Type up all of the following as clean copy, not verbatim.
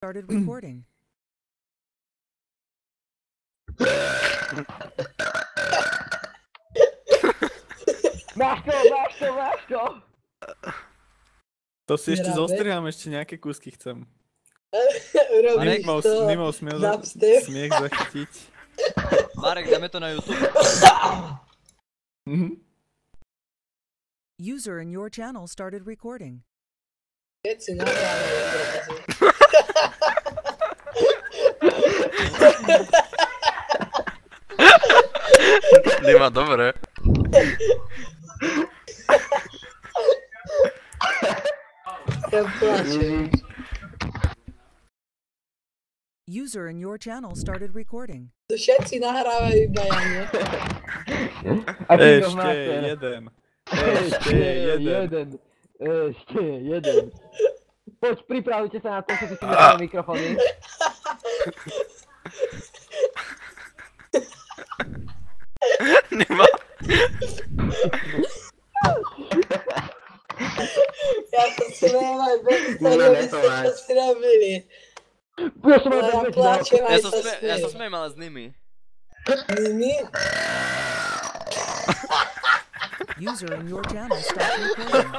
Started recording. Máš to! To si ešte zostriham, ešte nejaké kúsky chcem. Marek, Nemal smiech zachytiť. Marek, dáme to na YouTube. User in your channel started recording. Keď si nahrávajú obrazy. Nima, dobre. Ja plačem. User in your channel started recording. To všetci nahrávajú iba ja, nie? Ešte jeden. Poď, pripravujte sa na to, že si na mikrofóny. Nima. Ja sa smiem aj bez toho, aby ste to si robili. Ja plačem aj sa smiem. Ja sa smiem, ale s nimi. Nimi? User in your channel started recording.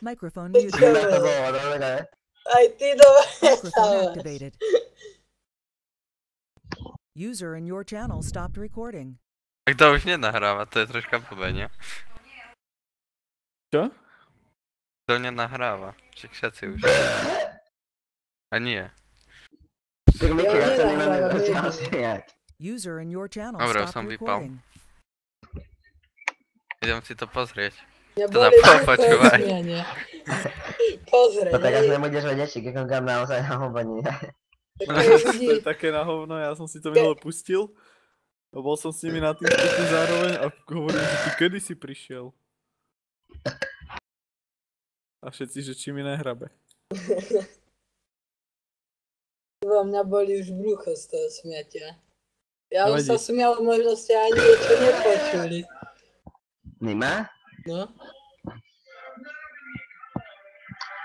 Microphone muted. Aj ty doma Microphone nestávaš. activated. User in your channel stopped recording. Tak to už nenahráva, to je troška blbé, nie? Čo? To nenahráva, však všetci už. A nie. User in your channel Dobre, stopped som vypal. recording. Idem si to pozrieť. Mňa Teda boli počúvaj. zmienia. Pozri, No teraz hej. nebudeš vedieť, či keď kam naozaj na hovno. To je také na hovno, ja som si to minule pustil. A bol som s nimi na tým stupu zároveň a hovorím, že ty kedy si prišiel? A všetci, že či mi nehrabe. Mňa boli už brucho z toho smiatia. Ja už Nevadí. sa smial, možno ste ani niečo nepočuli. Nima? No.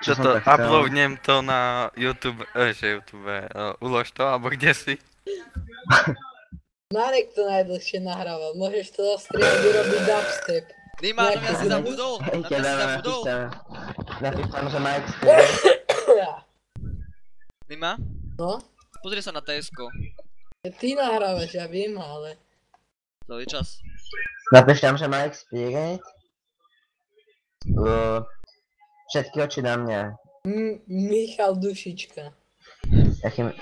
Čo som to, tak chcel. uploadnem to na YouTube, ulož to, alebo kde si? Marek to najdlhšie nahrával, môžeš to zastriať urobiť dubstep. Nima, na mňa si zabudol. Na mňa si zabudol. Napíš tam, že Mike Nima, No? pozri sa na TS-ko. Ty nahrávaš, ja viem, ale... Celý čas. Napíš tam, že Mike Spirit. Všetky oči na mňa. Michal Dušička. Jakým...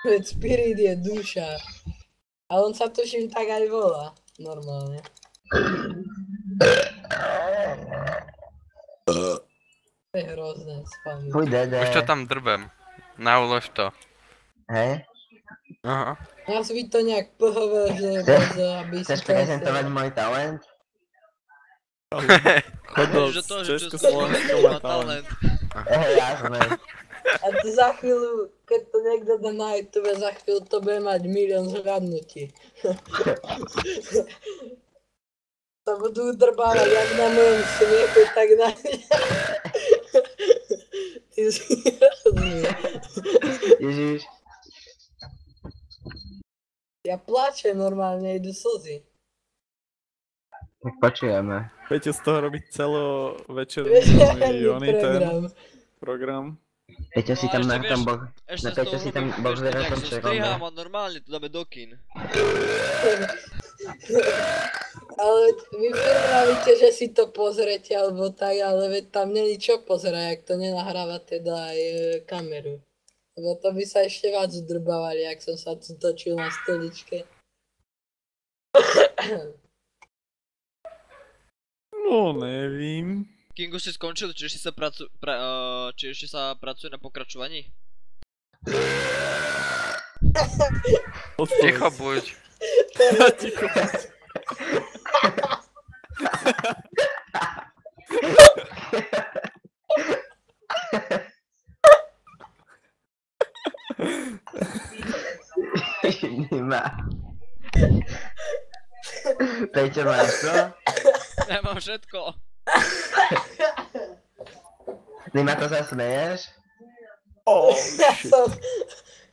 Veď Spirit je duša. A on sa tuším tak aj volá. Normálne. To je hrozné spavniť. Fuj dede. Už to tam drbem. Naulož to. Hej? Aha. Nazvi to nejak PHV, že aby si Chceš prezentovať môj talent? Chod do Že to, že čo Československého má má talent. talent. Jasné. A to za chvíľu, keď to niekto dá na YouTube, za chvíľu to bude mať 1 000 000 zhľadnutí. To budú udrbávať jak na mojom smiechu, tak na mňa. Ty si hrozný. Ježiš. Ja plačem normálne, idú slzy. Tak počujeme. Peťo z toho robiť celovečerný Večerný ten program. Peťo si tam ešte na tom vieš, bok... Ešte Na z Peťo toho si tam robím, bok ešte zvedel nejak tom čo zostrihám a normálne to dáme do kín. Ale vy pripravíte, že si to pozrete alebo tak, ale veď tam není čo pozerať, ak to nenahráva teda aj kameru. Lebo to by sa ešte viac udrbávali, ak som sa tu točil na stoličke. No, nevím. Kingu si skončil, či ešte sa pracuje na pokračovaní? Ticho buď. Ticho. Nemá. Peťo, máš to? Ja mám všetko. Ty ma to zasmeješ?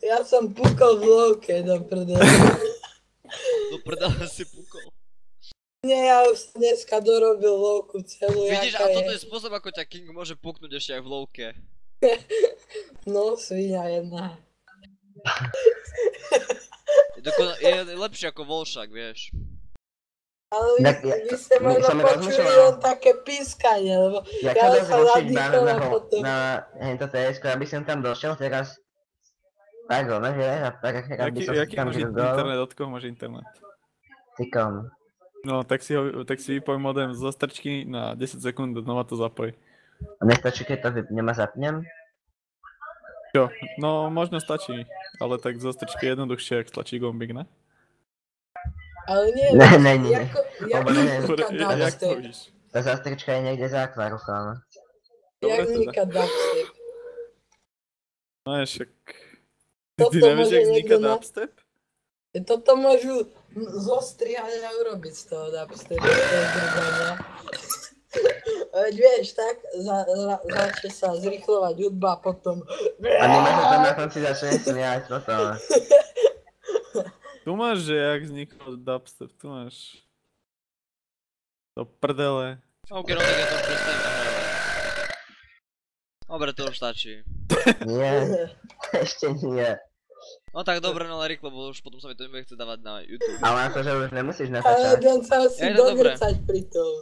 Ja som pukol v lovke do prdele. Do prdele si pukol. Nie, ja už som dneska dorobil lovku celú, Vidíš, jaká a toto je spôsob, ako ťa King môže puknúť ešte aj v lovke. No, svinia jedna. Je lepšie ako Volšak, vieš. Ale Tak vy ste možno som počuli rozmýšľal. len také pískanie, lebo Jak ja sa dá sa zrušiť nadýchol a potom... na hento TS, aby som tam došiel teraz. Tak ono, že? A tak aby som Jaký tam máš grgol. internet, od koho máš internet? Tykom. No, tak si vypoj modem zo strčky na 10 sekúnd, znova to zapoj. A nestačí, keď to vypnem a zapnem? Čo? No, možno stačí, ale tak zo strčky je jednoduchšie, ak stlačí gombík, ne? Ale nie, Nie. jak Lebo neviem. vzniká Jak to dubstep? víš? Tá zastrička je niekde za akváruchom. Dobre Jak teda. vzniká dubstep? No je však... Toto Ty nevieš, môže jak vzniká niekto na- dubstep? Toto môžu zostrihať a urobiť z toho dubstepu, z toho drgania. Veď vieš, tak začne sa zrýchlovať hudba a potom... A nemáš sa tam na konci začne smiať potom. Tu máš, že jak vznikol dubstep, tu máš... To prdele. OK, no tak ja to prestanem nahrávať. Dobre, to už stačí. Nie, ešte nie. No tak dobre, no ale rýchlo, bo už potom sa mi to nebude chcieť dávať na YouTube. Ale akože už nemusíš Ale natáčať. idem sa si Je to dobré. dogrcať pri tom.